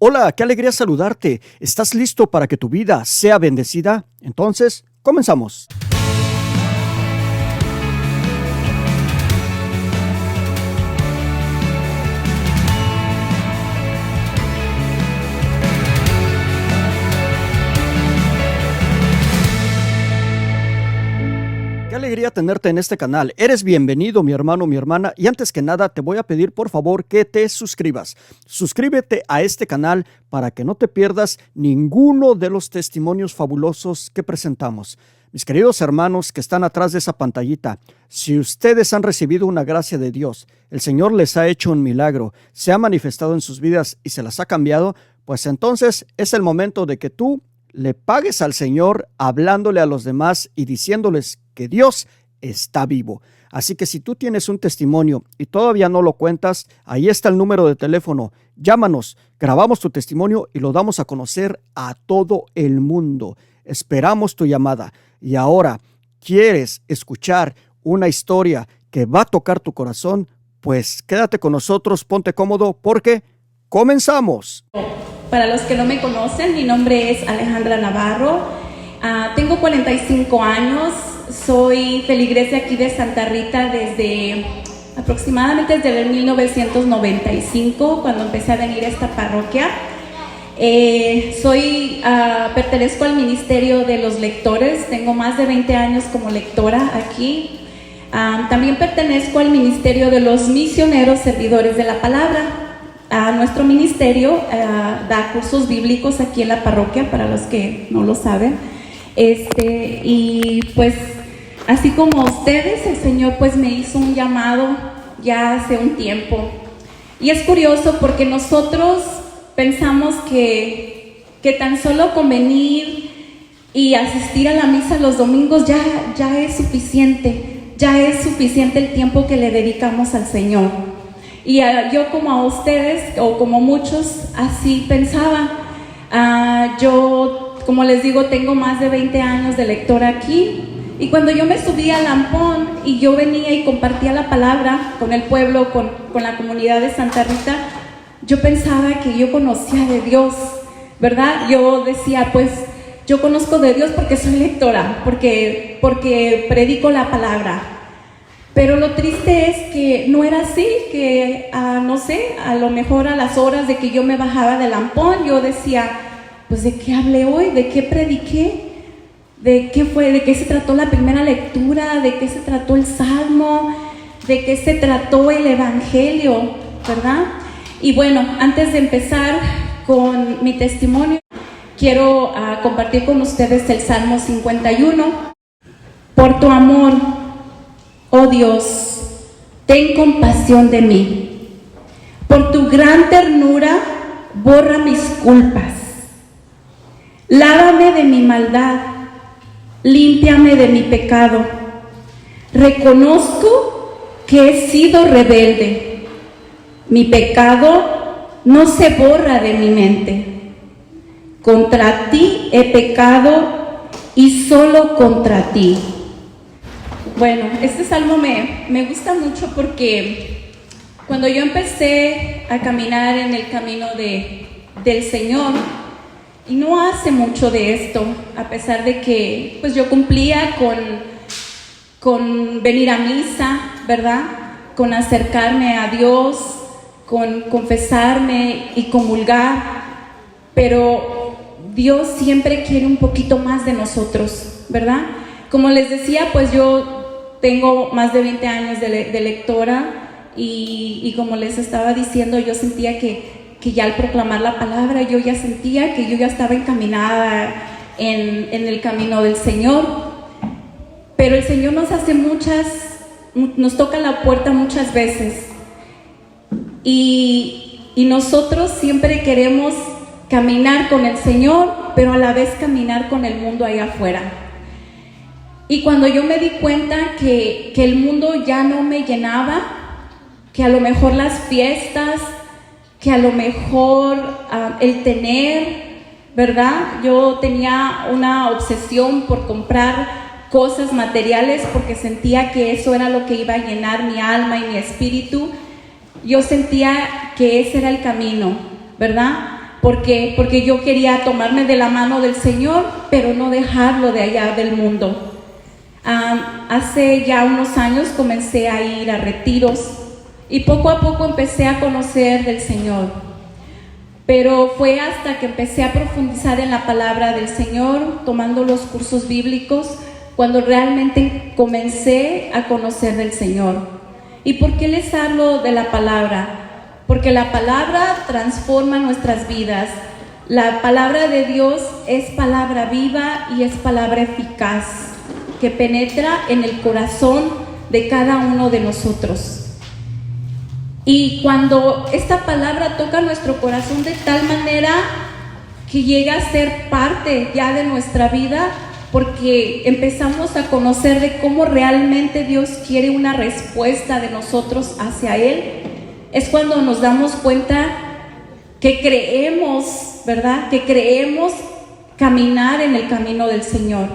Hola, qué alegría saludarte. ¿Estás listo para que tu vida sea bendecida? Entonces, comenzamos. Qué alegría tenerte en este canal. Eres bienvenido, mi hermano, mi hermana. Y antes que nada, te voy a pedir por favor que te suscribas. Suscríbete a este canal para que no te pierdas ninguno de los testimonios fabulosos que presentamos. Mis queridos hermanos que están atrás de esa pantallita, si ustedes han recibido una gracia de Dios, el Señor les ha hecho un milagro, se ha manifestado en sus vidas y se las ha cambiado, pues entonces es el momento de que tú le pagues al Señor hablándole a los demás y diciéndoles que Dios está vivo. Así que si tú tienes un testimonio y todavía no lo cuentas, ahí está el número de teléfono. Llámanos, grabamos tu testimonio y lo damos a conocer a todo el mundo. Esperamos tu llamada. Y ahora, ¿quieres escuchar una historia que va a tocar tu corazón? Pues quédate con nosotros, ponte cómodo porque comenzamos. Para los que no me conocen, mi nombre es Alejandra Navarro. Tengo 45 años. Soy feligrés de aquí de Santa Rita desde aproximadamente desde el 1995, cuando empecé a venir a esta parroquia. Pertenezco al Ministerio de los Lectores, tengo más de 20 años como lectora aquí. También pertenezco al Ministerio de los Misioneros Servidores de la Palabra. Nuestro ministerio da cursos bíblicos aquí en la parroquia, para los que no lo saben. Y pues así como ustedes, el Señor pues me hizo un llamado ya hace un tiempo. Y es curioso porque nosotros pensamos que tan solo con venir y asistir a la misa los domingos ya es suficiente el tiempo que le dedicamos al Señor. Y yo, como a ustedes o como muchos, así pensaba. Yo, como les digo, tengo más de 20 años de lectora aquí. Y cuando yo me subía al Lampón y yo venía y compartía la palabra con el pueblo, con la comunidad de Santa Rita, yo pensaba que yo conocía de Dios, ¿verdad? Yo decía, pues, yo conozco de Dios porque soy lectora, porque predico la palabra. Pero lo triste es que no era así, que no sé, a lo mejor a las horas de que yo me bajaba del Lampón, yo decía, pues, ¿de qué hablé hoy? ¿De qué prediqué? ¿De qué fue? ¿De qué se trató la primera lectura? ¿De qué se trató el Salmo? ¿De qué se trató el Evangelio? ¿Verdad? Y bueno, antes de empezar con mi testimonio, quiero compartir con ustedes el Salmo 51. Por tu amor, oh Dios, ten compasión de mí. Por tu gran ternura, borra mis culpas. Lávame de mi maldad, límpiame de mi pecado. Reconozco que he sido rebelde. Mi pecado no se borra de mi mente. Contra ti he pecado y solo contra ti. Bueno, este salmo me gusta mucho porque cuando yo empecé a caminar en el camino del Señor, y no hace mucho de esto, a pesar de que pues yo cumplía con venir a misa, ¿verdad? Con acercarme a Dios, con confesarme y comulgar, pero Dios siempre quiere un poquito más de nosotros, ¿verdad? Como les decía, pues yo tengo más de 20 años de lectora y como les estaba diciendo, yo sentía que ya al proclamar la palabra, yo ya sentía que yo ya estaba encaminada en el camino del Señor. Pero el Señor nos toca la puerta muchas veces. Y nosotros siempre queremos caminar con el Señor, pero a la vez caminar con el mundo allá afuera. Y cuando yo me di cuenta que el mundo ya no me llenaba, que a lo mejor las fiestas, que a lo mejor el tener, ¿verdad? Yo tenía una obsesión por comprar cosas materiales porque sentía que eso era lo que iba a llenar mi alma y mi espíritu. Yo sentía que ese era el camino, ¿verdad? ¿Por qué? Porque yo quería tomarme de la mano del Señor, pero no dejarlo de allá del mundo. Hace ya unos años comencé a ir a retiros y poco a poco empecé a conocer del Señor. Pero fue hasta que empecé a profundizar en la palabra del Señor, tomando los cursos bíblicos, cuando realmente comencé a conocer del Señor. ¿Y por qué les hablo de la palabra? Porque la palabra transforma nuestras vidas. La palabra de Dios es palabra viva y es palabra eficaz, que penetra en el corazón de cada uno de nosotros. Y cuando esta palabra toca nuestro corazón de tal manera que llega a ser parte ya de nuestra vida, porque empezamos a conocer de cómo realmente Dios quiere una respuesta de nosotros hacia Él, es cuando nos damos cuenta que creemos, ¿verdad? Que creemos caminar en el camino del Señor.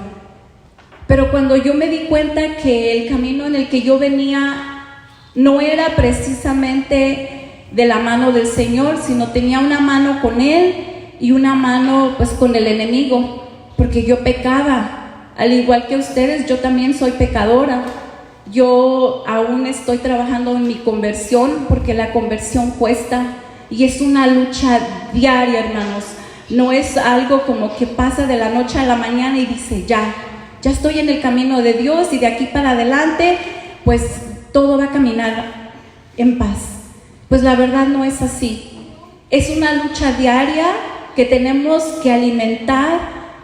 Pero cuando yo me di cuenta que el camino en el que yo venía no era precisamente de la mano del Señor, sino tenía una mano con Él y una mano pues con el enemigo, porque yo pecaba. Al igual que ustedes, yo también soy pecadora. Yo aún estoy trabajando en mi conversión, porque la conversión cuesta y es una lucha diaria, hermanos. No es algo como que pasa de la noche a la mañana y dice ya estoy en el camino de Dios y de aquí para adelante pues todo va a caminar en paz. Pues la verdad no es así. Es una lucha diaria que tenemos que alimentar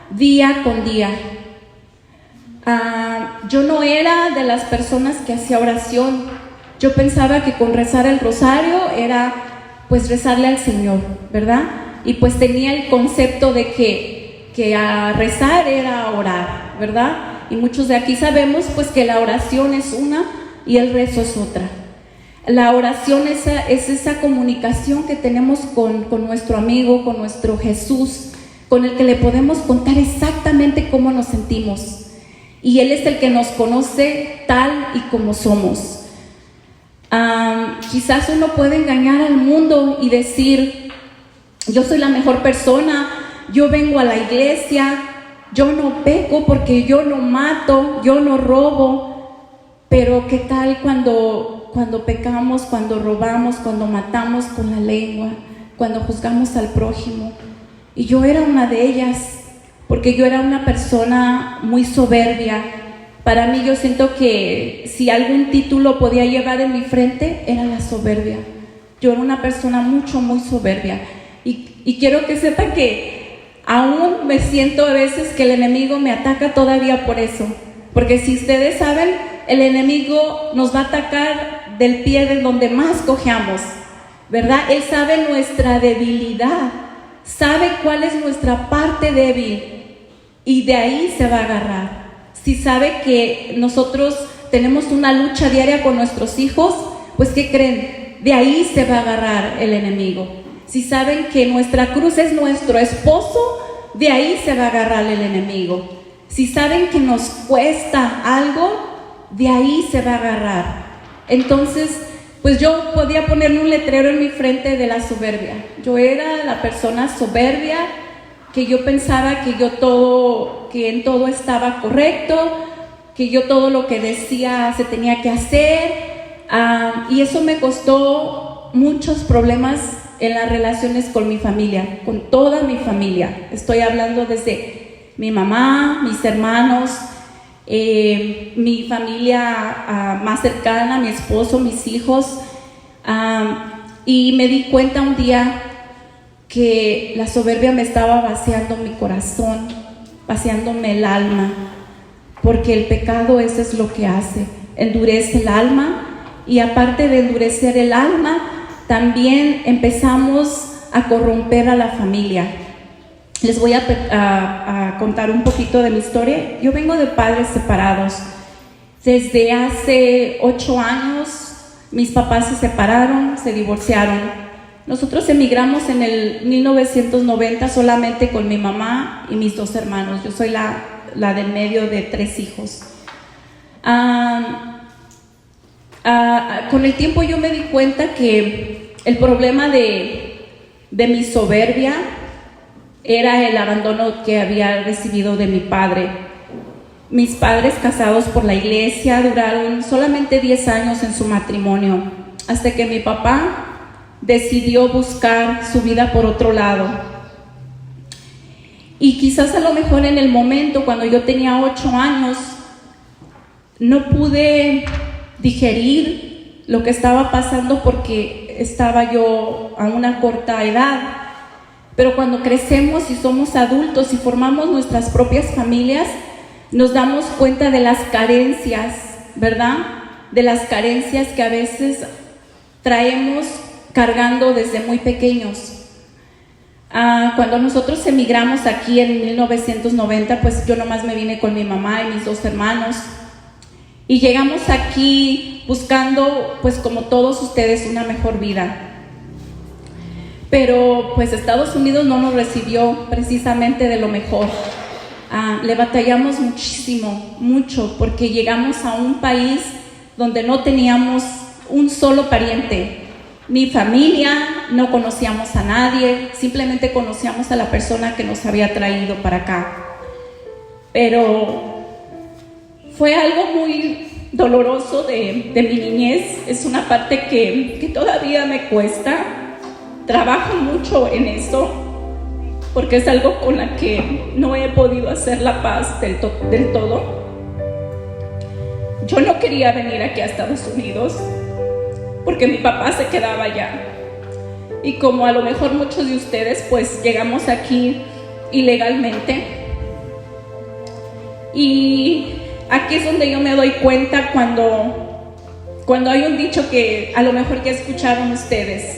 día con día. Yo no era de las personas que hacía oración. Yo pensaba que con rezar el rosario era pues rezarle al Señor, ¿verdad? Y pues tenía el concepto de que a rezar era orar, ¿verdad? Y muchos de aquí sabemos pues que la oración es una y el rezo es otra. La oración es esa comunicación que tenemos con nuestro amigo, con nuestro Jesús, con el que le podemos contar exactamente cómo nos sentimos. Y Él es el que nos conoce tal y como somos. Quizás uno puede engañar al mundo y decir, yo soy la mejor persona, yo vengo a la iglesia, yo no peco porque yo no mato, yo no robo. Pero ¿qué tal cuando pecamos, cuando robamos, cuando matamos con la lengua, cuando juzgamos al prójimo? Y yo era una de ellas, porque yo era una persona muy soberbia. Para mí, yo siento que si algún título podía llevar en mi frente, era la soberbia. Yo era una persona muy soberbia. Y quiero que sepan que aún me siento a veces que el enemigo me ataca todavía por eso. Porque si ustedes saben, el enemigo nos va a atacar del pie de donde más cojeamos, ¿verdad? Él sabe nuestra debilidad, sabe cuál es nuestra parte débil y de ahí se va a agarrar. Si sabe que nosotros tenemos una lucha diaria con nuestros hijos, pues ¿qué creen? De ahí se va a agarrar el enemigo. Si saben que nuestra cruz es nuestro esposo, de ahí se va a agarrar el enemigo. Si saben que nos cuesta algo, de ahí se va a agarrar. Entonces, pues yo podía ponerme un letrero en mi frente de la soberbia. Yo era la persona soberbia, que yo pensaba que en todo estaba correcto, que yo todo lo que decía se tenía que hacer, y eso me costó muchos problemas en las relaciones con mi familia, con toda mi familia. Estoy hablando desde mi mamá, mis hermanos, mi familia más cercana, mi esposo, mis hijos, y me di cuenta un día que la soberbia me estaba vaciando mi corazón, vaciándome el alma, porque el pecado eso es lo que hace, endurece el alma, y aparte de endurecer el alma, también empezamos a corromper a la familia. Les voy a contar un poquito de mi historia. Yo vengo de padres separados. Desde hace 8 años, mis papás se separaron, se divorciaron. Nosotros emigramos en el 1990 solamente con mi mamá y mis 2 hermanos. Yo soy la del medio de 3 hijos. Con el tiempo yo me di cuenta que el problema de mi soberbia era el abandono que había recibido de mi padre. Mis padres, casados por la iglesia, duraron solamente 10 años en su matrimonio, hasta que mi papá decidió buscar su vida por otro lado. Y quizás a lo mejor en el momento, cuando yo tenía 8 años, no pude digerir lo que estaba pasando porque estaba yo a una corta edad. Pero cuando crecemos y somos adultos y formamos nuestras propias familias, nos damos cuenta de las carencias, ¿verdad? De las carencias que a veces traemos cargando desde muy pequeños. Cuando nosotros emigramos aquí en 1990, pues yo nomás me vine con mi mamá y mis 2 hermanos. Y llegamos aquí buscando, pues como todos ustedes, una mejor vida. Pero pues Estados Unidos no nos recibió precisamente de lo mejor. Le batallamos muchísimo, mucho, porque llegamos a un país donde no teníamos un solo pariente, ni familia, no conocíamos a nadie, simplemente conocíamos a la persona que nos había traído para acá. Pero fue algo muy doloroso de mi niñez, es una parte que todavía me cuesta, trabajo mucho en eso, porque es algo con la que no he podido hacer la paz del todo. Yo no quería venir aquí a Estados Unidos, porque mi papá se quedaba allá. Y como a lo mejor muchos de ustedes, pues llegamos aquí ilegalmente. Y aquí es donde yo me doy cuenta cuando hay un dicho que a lo mejor ya escucharon ustedes.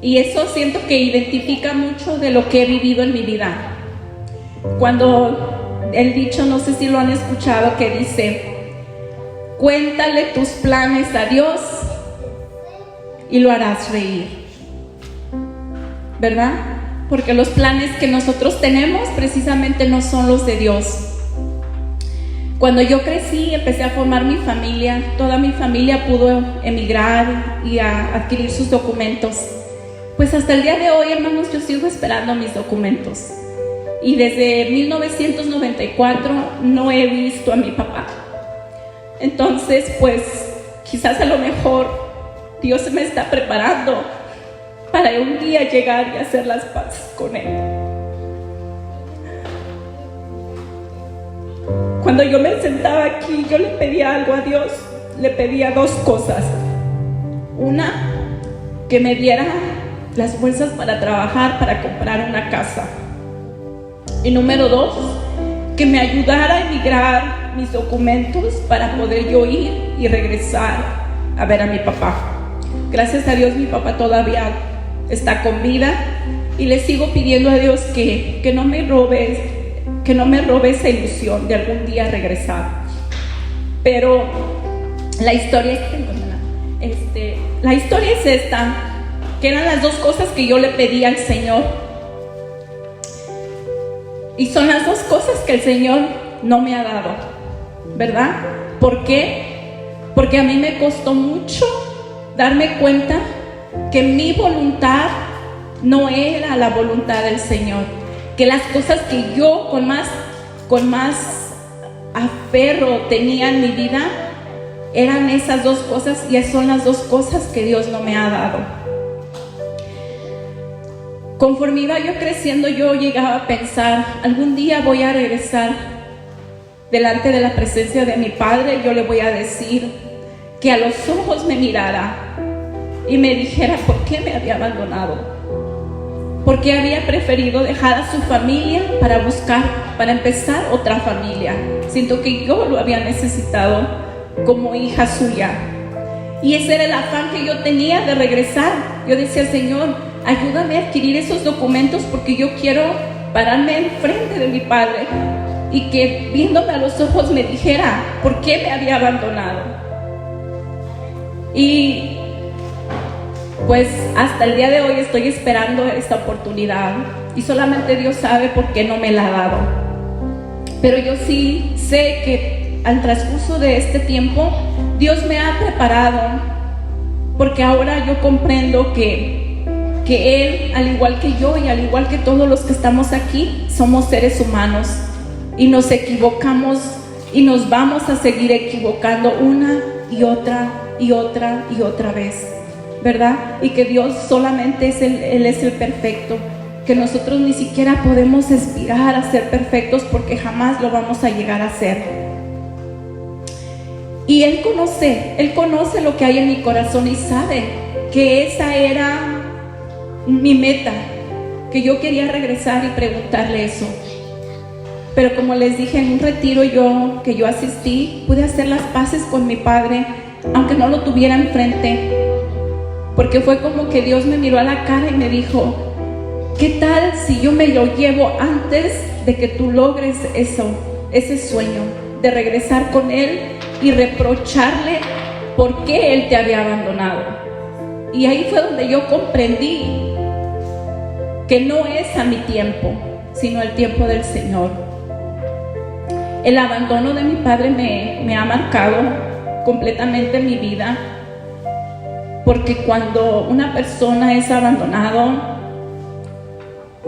Y eso siento que identifica mucho de lo que he vivido en mi vida. Cuando el dicho, no sé si lo han escuchado, que dice: cuéntale tus planes a Dios y lo harás reír, ¿verdad? Porque los planes que nosotros tenemos precisamente no son los de Dios. Cuando yo crecí, empecé a formar mi familia, toda mi familia pudo emigrar y a adquirir sus documentos. Pues hasta el día de hoy, hermanos, yo sigo esperando mis documentos. Y desde 1994 no he visto a mi papá. Entonces, pues, quizás a lo mejor Dios me está preparando para un día llegar y hacer las paces con Él. Cuando yo me sentaba aquí, yo le pedía algo a Dios. Le pedía 2 cosas. Una, que me diera las fuerzas para trabajar, para comprar una casa. Y número 2, que me ayudara a emigrar mis documentos para poder yo ir y regresar a ver a mi papá. Gracias a Dios mi papá todavía está con vida y le sigo pidiendo a Dios que no me robe esa ilusión de algún día regresar. Pero la historia es esta, que eran las 2 cosas que yo le pedí al Señor. Y son las 2 cosas que el Señor no me ha dado, ¿verdad? ¿Por qué? Porque a mí me costó mucho darme cuenta que mi voluntad no era la voluntad del Señor, que las cosas que yo con más aferro tenía en mi vida eran esas 2 cosas, y son las 2 cosas que Dios no me ha dado. Conforme iba yo creciendo, yo llegaba a pensar: algún día voy a regresar delante de la presencia de mi Padre. Yo le voy a decir que a los ojos me mirara y me dijera por qué me había abandonado, por qué había preferido dejar a su familia para empezar otra familia. Siento que yo lo había necesitado como hija suya, y ese era el afán que yo tenía de regresar. Yo decía: Señor, ayúdame a adquirir esos documentos, porque yo quiero pararme enfrente de mi Padre y que viéndome a los ojos me dijera por qué me había abandonado. Y pues hasta el día de hoy estoy esperando esta oportunidad, y solamente Dios sabe por qué no me la ha dado. Pero yo sí sé que al transcurso de este tiempo Dios me ha preparado, porque ahora yo comprendo que que Él, al igual que yo y al igual que todos los que estamos aquí, somos seres humanos y nos equivocamos y nos vamos a seguir equivocando una y otra y otra y otra vez, ¿verdad? Y que Dios solamente Él es el perfecto, que nosotros ni siquiera podemos aspirar a ser perfectos porque jamás lo vamos a llegar a ser. Y Él conoce lo que hay en mi corazón y sabe que esa era mi meta, que yo quería regresar y preguntarle eso. Pero como les dije, en un retiro que yo asistí, pude hacer las paces con mi padre, aunque no lo tuviera enfrente, porque fue como que Dios me miró a la cara y me dijo: ¿qué tal si yo me lo llevo antes de que tú logres ese sueño de regresar con Él y reprocharle por qué Él te había abandonado? Y ahí fue donde yo comprendí que no es a mi tiempo, sino el tiempo del Señor. El abandono de mi padre me ha marcado completamente mi vida, porque cuando una persona es abandonado,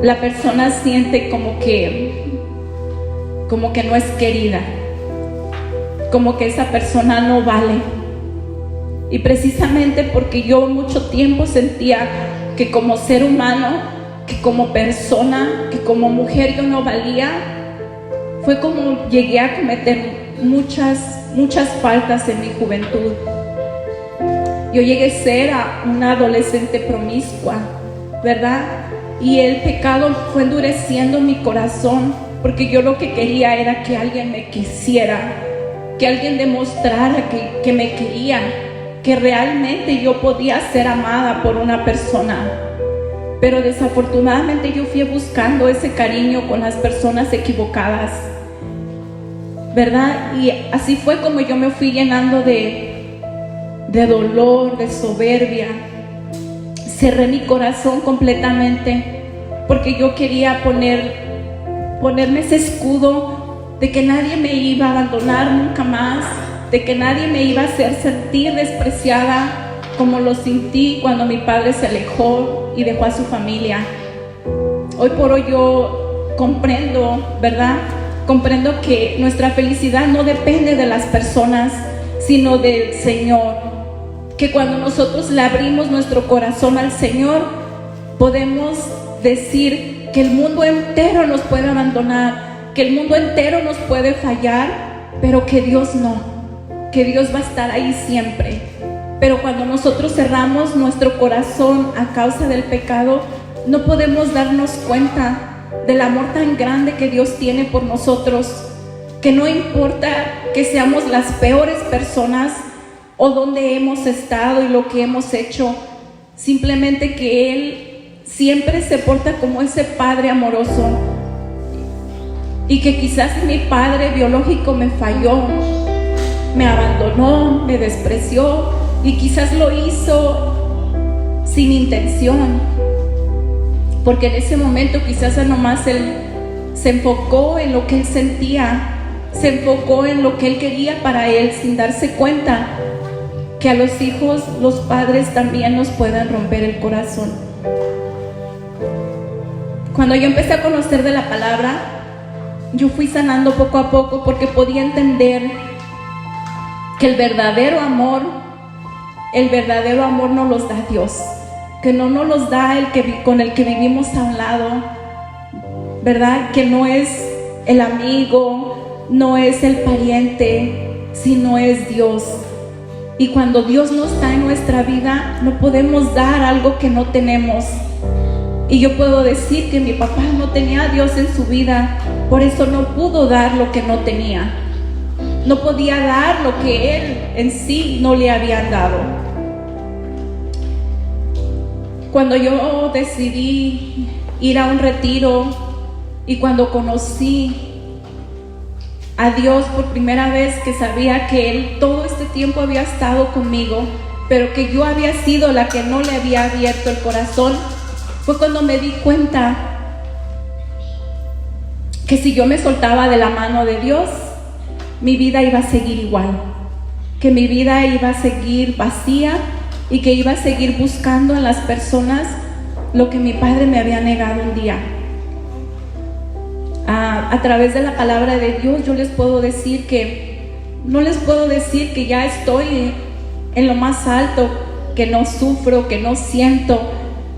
la persona siente como que no es querida, como que esa persona no vale. Y precisamente porque yo mucho tiempo sentía que como ser humano, que como persona, que como mujer yo no valía, fue como llegué a cometer muchas faltas en mi juventud. Yo llegué a ser una adolescente promiscua, ¿verdad? Y el pecado fue endureciendo mi corazón, porque yo lo que quería era que alguien me quisiera, que alguien demostrara que me quería, que realmente yo podía ser amada por una persona. Pero desafortunadamente yo fui buscando ese cariño con las personas equivocadas, ¿verdad? Y así fue como yo me fui llenando de dolor, de soberbia. Cerré mi corazón completamente porque yo quería ponerme ese escudo de que nadie me iba a abandonar nunca más, de que nadie me iba a hacer sentir despreciada como lo sentí cuando mi padre se alejó y dejó a su familia. Hoy por hoy yo comprendo, ¿verdad? Comprendo que nuestra felicidad no depende de las personas, sino del Señor. Que cuando nosotros le abrimos nuestro corazón al Señor, podemos decir que el mundo entero nos puede abandonar, que el mundo entero nos puede fallar, pero que Dios no, que Dios va a estar ahí siempre. Pero cuando nosotros cerramos nuestro corazón a causa del pecado, no podemos darnos cuenta del amor tan grande que Dios tiene por nosotros, que no importa que seamos las peores personas o donde hemos estado y lo que hemos hecho, simplemente que Él siempre se porta como ese Padre amoroso, y que quizás mi padre biológico me falló, me abandonó, me despreció, y quizás lo hizo sin intención, porque en ese momento quizás nomás Él se enfocó en lo que Él sentía, se enfocó en lo que Él quería para Él, sin darse cuenta que a los hijos, los padres también nos pueden romper el corazón. Cuando yo empecé a conocer de la palabra, yo fui sanando poco a poco, porque podía entender que el verdadero amor nos los da Dios, que no nos los da con el que vivimos a un lado, ¿verdad? Que no es el amigo, no es el pariente, sino es Dios. Y cuando Dios no está en nuestra vida, no podemos dar algo que no tenemos. Y yo puedo decir que mi papá no tenía a Dios en su vida, por eso no pudo dar lo que no tenía. No podía dar lo que Él en sí no le había dado. Cuando yo decidí ir a un retiro y cuando conocí a Dios por primera vez, que sabía que Él todo este tiempo había estado conmigo, pero que yo había sido la que no le había abierto el corazón, fue cuando me di cuenta que si yo me soltaba de la mano de Dios, mi vida iba a seguir igual, que mi vida iba a seguir vacía y que iba a seguir buscando en las personas lo que mi padre me había negado un día. A través de la palabra de Dios yo les puedo decir que no les puedo decir que ya estoy en lo más alto, que no sufro, que no siento,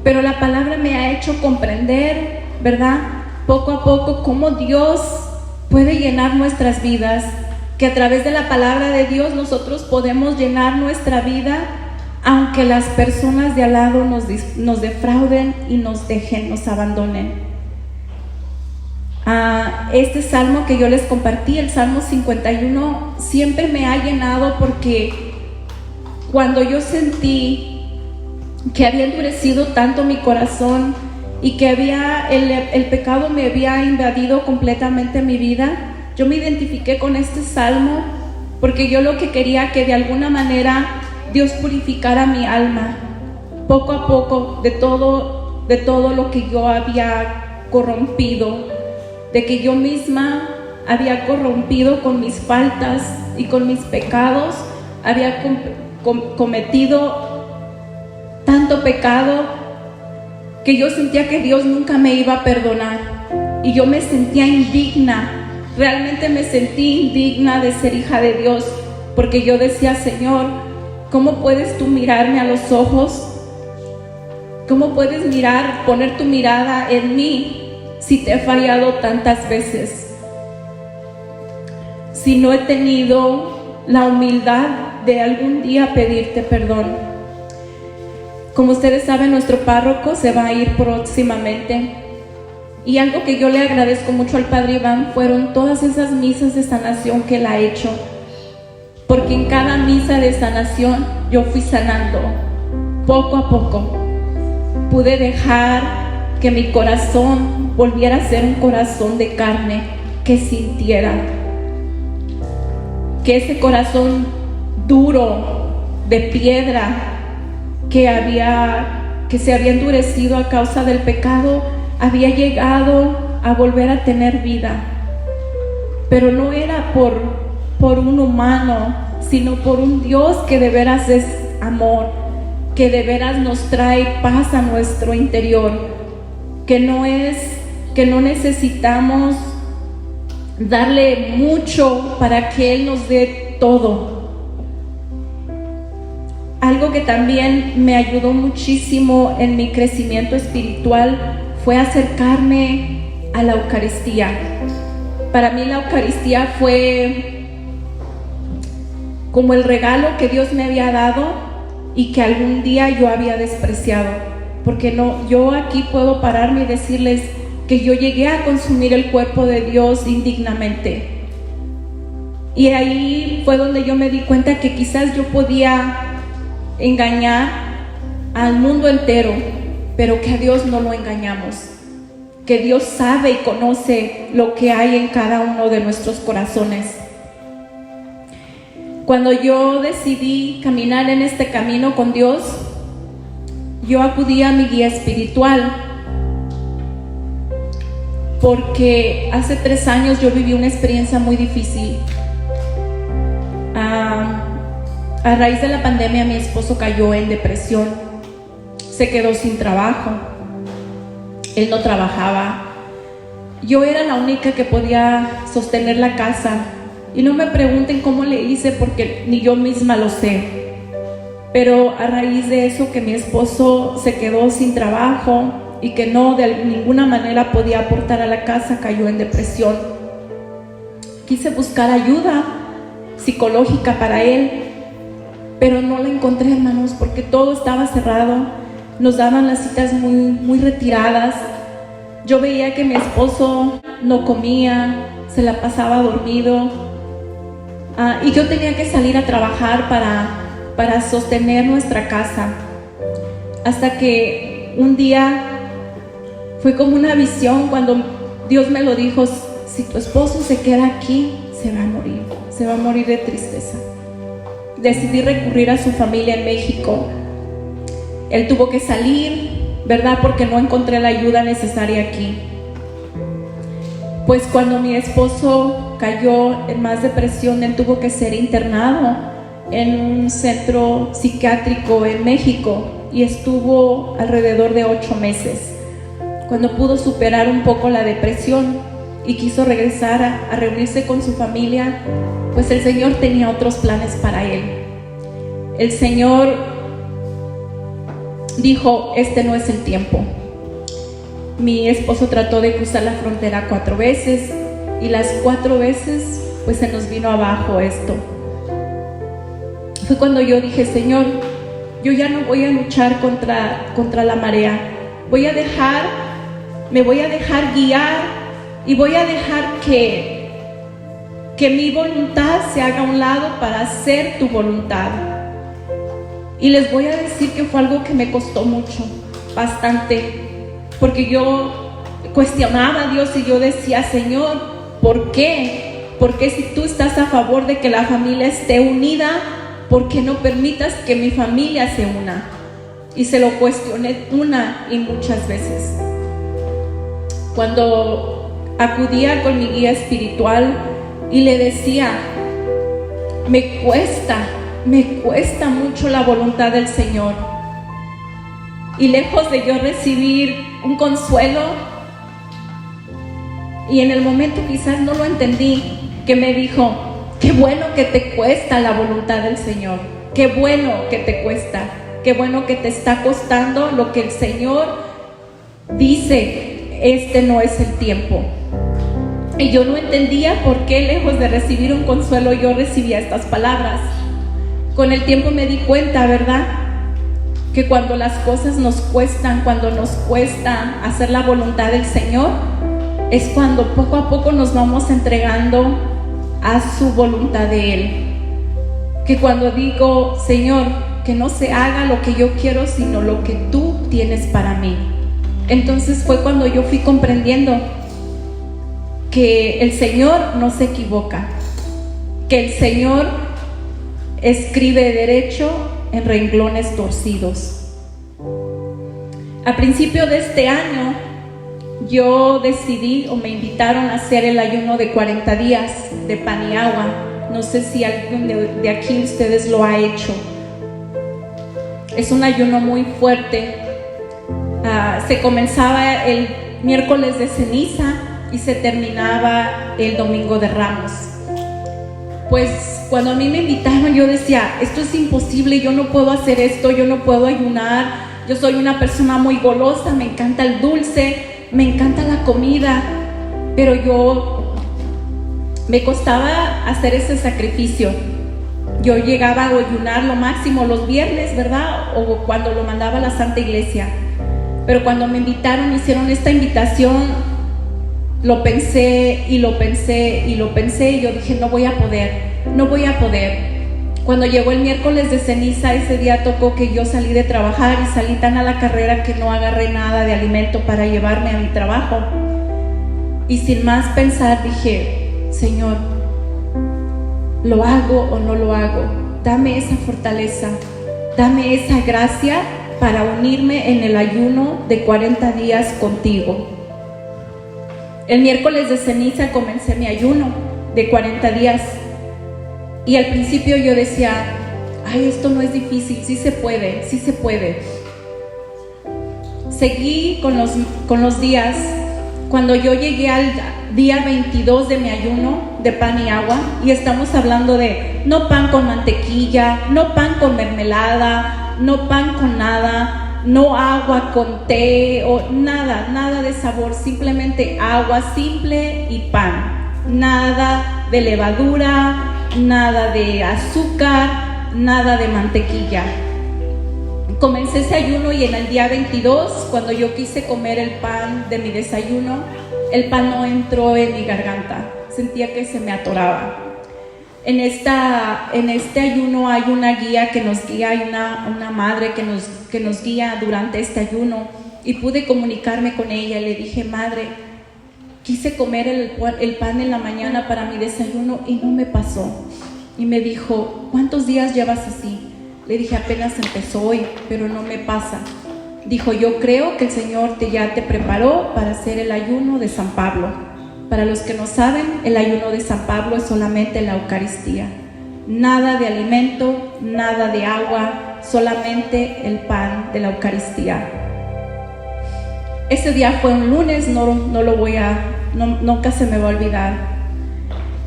pero la palabra me ha hecho comprender, ¿verdad? Poco a poco cómo Dios puede llenar nuestras vidas, que a través de la palabra de Dios nosotros podemos llenar nuestra vida, aunque las personas de al lado nos defrauden y nos dejen, nos abandonen. Este salmo que yo les compartí, el Salmo 51, siempre me ha llenado, porque cuando yo sentí que había endurecido tanto mi corazón y que el pecado me había invadido completamente mi vida, yo me identifiqué con este salmo, porque yo lo que quería que de alguna manera Dios purificara mi alma poco a poco de todo lo que yo había corrompido, de que yo misma había corrompido con mis faltas y con mis pecados, había cometido tanto pecado que yo sentía que Dios nunca me iba a perdonar, y yo me sentía indigna, realmente me sentí indigna de ser hija de Dios, porque yo decía: Señor, ¿cómo puedes tú mirarme a los ojos? ¿Cómo puedes poner tu mirada en mí si te he fallado tantas veces? Si no he tenido la humildad de algún día pedirte perdón. Como ustedes saben, nuestro párroco se va a ir próximamente, y algo que yo le agradezco mucho al Padre Iván fueron todas esas misas de sanación que él ha hecho, porque en cada misa de sanación yo fui sanando poco a poco. Pude dejar que mi corazón volviera a ser un corazón de carne, que sintiera, que ese corazón duro de piedra que se había endurecido a causa del pecado había llegado a volver a tener vida, pero no era por un humano, sino por un Dios que de veras es amor, que de veras nos trae paz a nuestro interior, que no necesitamos darle mucho para que Él nos dé todo. Algo que también me ayudó muchísimo en mi crecimiento espiritual fue acercarme a la Eucaristía. Para mí la Eucaristía fue como el regalo que Dios me había dado y que algún día yo había despreciado, porque yo aquí puedo pararme y decirles que yo llegué a consumir el cuerpo de Dios indignamente, y ahí fue donde yo me di cuenta que quizás yo podía engañar al mundo entero, pero que a Dios no lo engañamos, que Dios sabe y conoce lo que hay en cada uno de nuestros corazones. Cuando yo decidí caminar en este camino con Dios, yo acudí a mi guía espiritual, porque hace 3 años yo viví una experiencia muy difícil. A raíz de la pandemia, mi esposo cayó en depresión, se quedó sin trabajo, él no trabajaba, yo era la única que podía sostener la casa, y no me pregunten cómo le hice, porque ni yo misma lo sé, pero a raíz de eso, que mi esposo se quedó sin trabajo y que no de ninguna manera podía aportar a la casa, cayó en depresión. Quise buscar ayuda psicológica para él, pero no la encontré, hermanos, porque todo estaba cerrado, nos daban las citas muy retiradas. Yo veía que mi esposo no comía, se la pasaba dormido, y yo tenía que salir a trabajar para sostener nuestra casa, hasta que un día fue como una visión cuando Dios me lo dijo: si tu esposo se queda aquí, se va a morir de tristeza. Decidí recurrir a su familia en México. Él tuvo que salir, ¿verdad? Porque no encontré la ayuda necesaria aquí. Pues cuando mi esposo cayó en más depresión, él tuvo que ser internado en un centro psiquiátrico en México. y estuvo alrededor de 8 meses. Cuando pudo superar un poco la depresión y quiso regresar a reunirse con su familia, pues el Señor tenía otros planes para él. El Señor dijo: este no es el tiempo. Mi esposo trató de cruzar la frontera 4 veces y las 4 veces pues se nos vino abajo esto. Fue cuando yo dije: Señor, yo ya no voy a luchar contra la marea. Me voy a dejar guiar y voy a dejar que mi voluntad se haga a un lado para hacer tu voluntad. Y les voy a decir que fue algo que me costó mucho, bastante, porque yo cuestionaba a Dios y yo decía: Señor, ¿por qué? Porque si tú estás a favor de que la familia esté unida, ¿por qué no permitas que mi familia se una? Y se lo cuestioné una y muchas veces. Cuando acudía con mi guía espiritual y le decía: me cuesta mucho la voluntad del Señor. Y lejos de yo recibir un consuelo, y en el momento quizás no lo entendí, que me dijo: qué bueno que te cuesta la voluntad del Señor, qué bueno que te cuesta, qué bueno que te está costando lo que el Señor dice, este no es el tiempo. Y yo no entendía por qué, lejos de recibir un consuelo, yo recibía estas palabras. Con el tiempo me di cuenta, ¿verdad?, que cuando las cosas nos cuestan, cuando nos cuesta hacer la voluntad del Señor, es cuando poco a poco nos vamos entregando a su voluntad de Él. Que cuando digo: Señor, que no se haga lo que yo quiero, sino lo que tú tienes para mí. Entonces fue cuando yo fui comprendiendo que el Señor no se equivoca, que el Señor escribe derecho en renglones torcidos. A principio de este año yo decidí, o me invitaron a hacer el ayuno de 40 días de pan y agua. No sé si alguien de aquí ustedes lo ha hecho. Es un ayuno muy fuerte. Se comenzaba el miércoles de ceniza y se terminaba el domingo de Ramos. Pues cuando a mí me invitaron, yo decía: esto es imposible, yo no puedo hacer esto, yo no puedo ayunar. Yo soy una persona muy golosa, me encanta el dulce, me encanta la comida, pero me costaba hacer ese sacrificio. Yo llegaba a ayunar lo máximo los viernes, ¿verdad?, o cuando lo mandaba a la Santa Iglesia. Pero cuando me invitaron, hicieron esta invitación, lo pensé y lo pensé y lo pensé, y yo dije: no voy a poder. Cuando llegó el miércoles de ceniza, ese día tocó que yo salí de trabajar y salí tan a la carrera que no agarré nada de alimento para llevarme a mi trabajo. Y sin más pensar dije: Señor, ¿lo hago o no lo hago? Dame esa fortaleza, dame esa gracia para unirme en el ayuno de 40 días contigo. El miércoles de ceniza comencé mi ayuno de 40 días. Y al principio yo decía: ay, esto no es difícil, sí se puede. Seguí con los días. Cuando yo llegué al día 22 de mi ayuno de pan y agua, y estamos hablando de no pan con mantequilla, no pan con mermelada, no pan con nada, no agua con té o nada de sabor, simplemente agua simple y pan. Nada de levadura, nada de azúcar, nada de mantequilla. Comencé ese ayuno y en el día 22, cuando yo quise comer el pan de mi desayuno, el pan no entró en mi garganta, sentía que se me atoraba. En este ayuno hay una guía que nos guía, hay una madre que nos guía durante este ayuno, y pude comunicarme con ella y le dije: madre, quise comer el pan en la mañana para mi desayuno y no me pasó. Y me dijo: ¿cuántos días llevas así? Le dije: apenas empezó hoy, pero no me pasa. Dijo: yo creo que el Señor ya te preparó para hacer el ayuno de San Pablo. Para los que no saben, el ayuno de San Pablo es solamente la Eucaristía. Nada de alimento, nada de agua, solamente el pan de la Eucaristía. Ese día fue un lunes, nunca se me va a olvidar.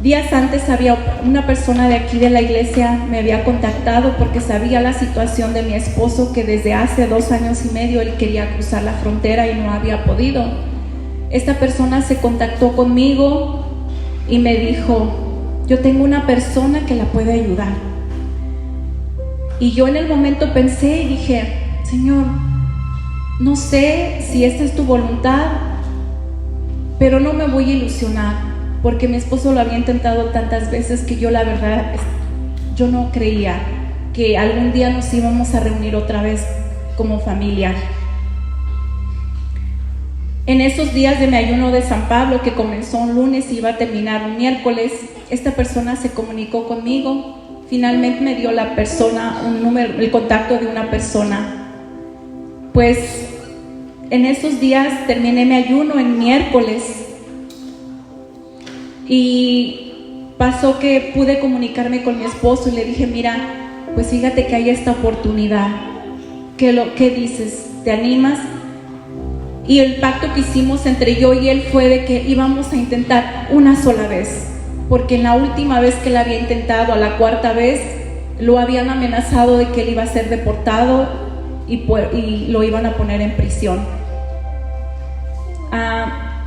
Días antes había una persona de aquí de la iglesia me había contactado porque sabía la situación de mi esposo, que desde hace 2 años y medio él quería cruzar la frontera y no había podido. Esta persona se contactó conmigo y me dijo: yo tengo una persona que la puede ayudar. Y yo en el momento pensé y dije: Señor, no sé si esta es tu voluntad, pero no me voy a ilusionar, porque mi esposo lo había intentado tantas veces que yo la verdad, yo no creía que algún día nos íbamos a reunir otra vez como familia. En esos días de mi ayuno de San Pablo, que comenzó un lunes y iba a terminar un miércoles, esta persona se comunicó conmigo. Finalmente me dio la persona un número, el contacto de una persona. Pues en esos días terminé mi ayuno en miércoles y pasó que pude comunicarme con mi esposo y le dije: mira, pues fíjate que hay esta oportunidad, ¿qué dices? ¿Te animas? Y el pacto que hicimos entre yo y él fue de que íbamos a intentar una sola vez, porque en la última vez que él había intentado, a la 4ª vez, lo habían amenazado de que él iba a ser deportado y lo iban a poner en prisión.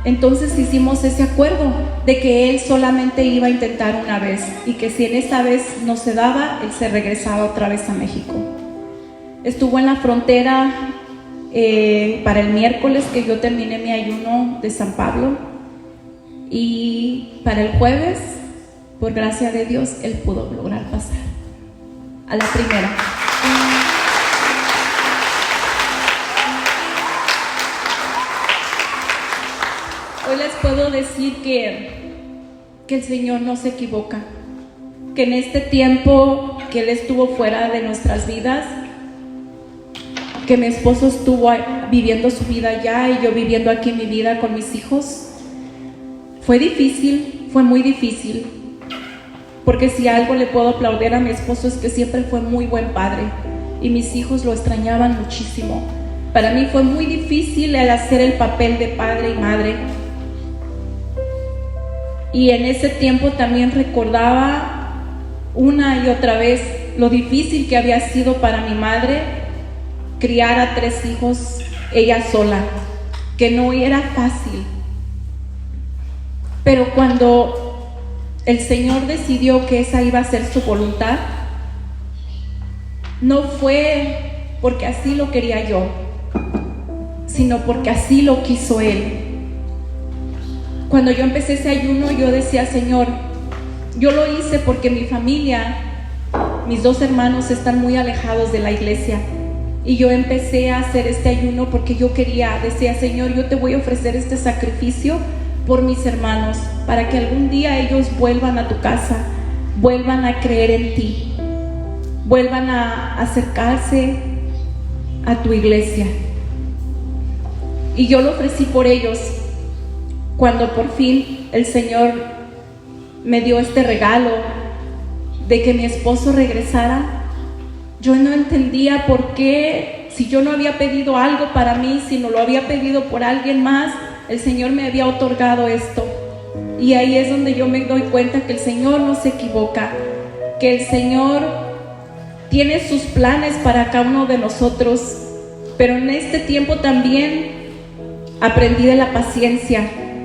Entonces hicimos ese acuerdo de que él solamente iba a intentar una vez y que si en esa vez no se daba, él se regresaba otra vez a México. Estuvo en la frontera para el miércoles que yo terminé mi ayuno de San Pablo, y para el jueves, por gracia de Dios, él pudo lograr pasar a la primera. Hoy les puedo decir que el Señor no se equivoca, que en este tiempo que Él estuvo fuera de nuestras vidas, que mi esposo estuvo viviendo su vida allá y yo viviendo aquí mi vida con mis hijos, fue difícil, fue muy difícil, porque si algo le puedo aplaudir a mi esposo es que siempre fue muy buen padre y mis hijos lo extrañaban muchísimo. Para mí fue muy difícil el hacer el papel de padre y madre. Y en ese tiempo también recordaba una y otra vez lo difícil que había sido para mi madre criar a 3 hijos ella sola, que no era fácil. Pero cuando el Señor decidió que esa iba a ser su voluntad, no fue porque así lo quería yo, sino porque así lo quiso Él. Cuando yo empecé ese ayuno, yo decía: Señor, yo lo hice porque mi familia, mis 2 hermanos están muy alejados de la iglesia, y yo empecé a hacer este ayuno porque yo decía: Señor, yo te voy a ofrecer este sacrificio por mis hermanos, para que algún día ellos vuelvan a tu casa, vuelvan a creer en ti, vuelvan a acercarse a tu iglesia. Y yo lo ofrecí por ellos. Cuando por fin el Señor me dio este regalo de que mi esposo regresara, yo no entendía por qué, si yo no había pedido algo para mí, si no lo había pedido por alguien más, el Señor me había otorgado esto. Y ahí es donde yo me doy cuenta que el Señor no se equivoca, que el Señor tiene sus planes para cada uno de nosotros. Pero en este tiempo también aprendí de la paciencia,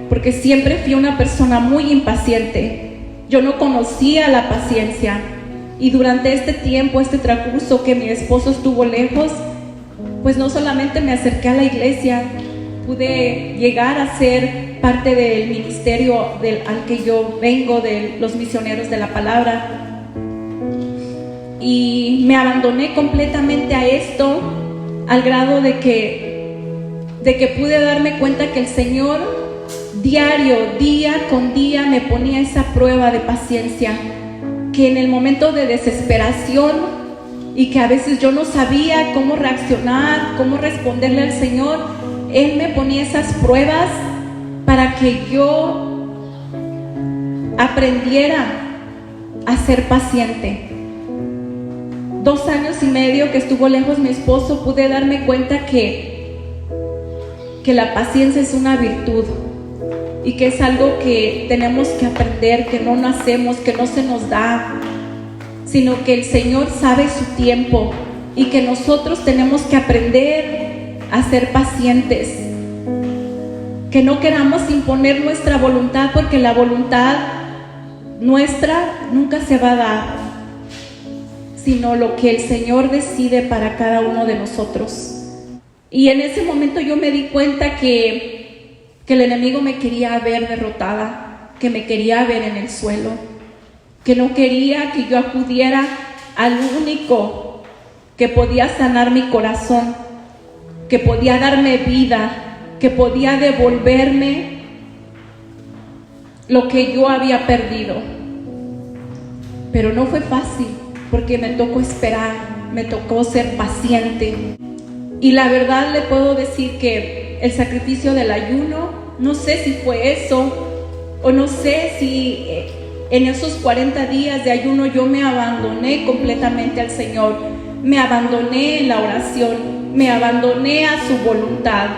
porque siempre fui una persona muy impaciente. Yo no conocía la paciencia, y durante este tiempo, este transcurso que mi esposo estuvo lejos, pues no solamente me acerqué a la iglesia, pude llegar a ser parte del ministerio al que yo vengo, de los misioneros de la palabra, y me abandoné completamente a esto, al grado de que pude darme cuenta que el Señor diario, día con día, me ponía esa prueba de paciencia, que en el momento de desesperación y que a veces yo no sabía cómo reaccionar, cómo responderle al Señor, Él me ponía esas pruebas para que yo aprendiera a ser paciente. 2 años y medio que estuvo lejos mi esposo, pude darme cuenta que la paciencia es una virtud y que es algo que tenemos que aprender, que no nacemos, que no se nos da, sino que el Señor sabe su tiempo y que nosotros tenemos que aprender a ser pacientes, que no queramos imponer nuestra voluntad, porque la voluntad nuestra nunca se va a dar, sino lo que el Señor decide para cada uno de nosotros. Y en ese momento yo me di cuenta que el enemigo me quería ver derrotada, que me quería ver en el suelo, que no quería que yo acudiera al único que podía sanar mi corazón, que podía darme vida, que podía devolverme lo que yo había perdido. Pero no fue fácil, porque me tocó esperar, me tocó ser paciente. Y la verdad le puedo decir que el sacrificio del ayuno, no sé si fue eso, o no sé si en esos 40 días de ayuno yo me abandoné completamente al Señor, me abandoné en la oración, me abandoné a su voluntad.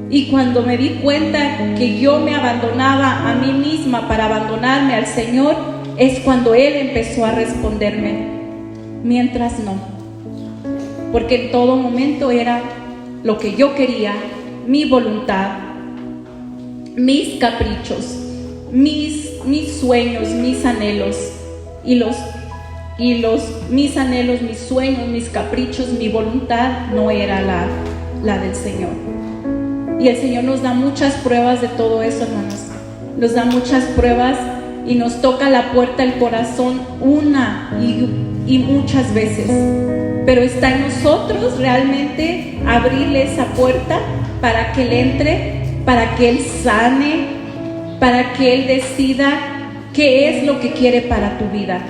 Y cuando me di cuenta que yo me abandonaba a mí misma para abandonarme al Señor, es cuando Él empezó a responderme, mientras no. Porque en todo momento era lo que yo quería, mi voluntad, mis caprichos, mis sueños, mis anhelos, mis anhelos, mis sueños, mis caprichos, mi voluntad no era la del Señor. Y el Señor nos da muchas pruebas de todo eso, hermanos. Nos da muchas pruebas y nos toca la puerta del corazón una y muchas veces. Pero está en nosotros realmente abrirle esa puerta para que Él entre, para que Él sane, para que Él decida qué es lo que quiere para tu vida.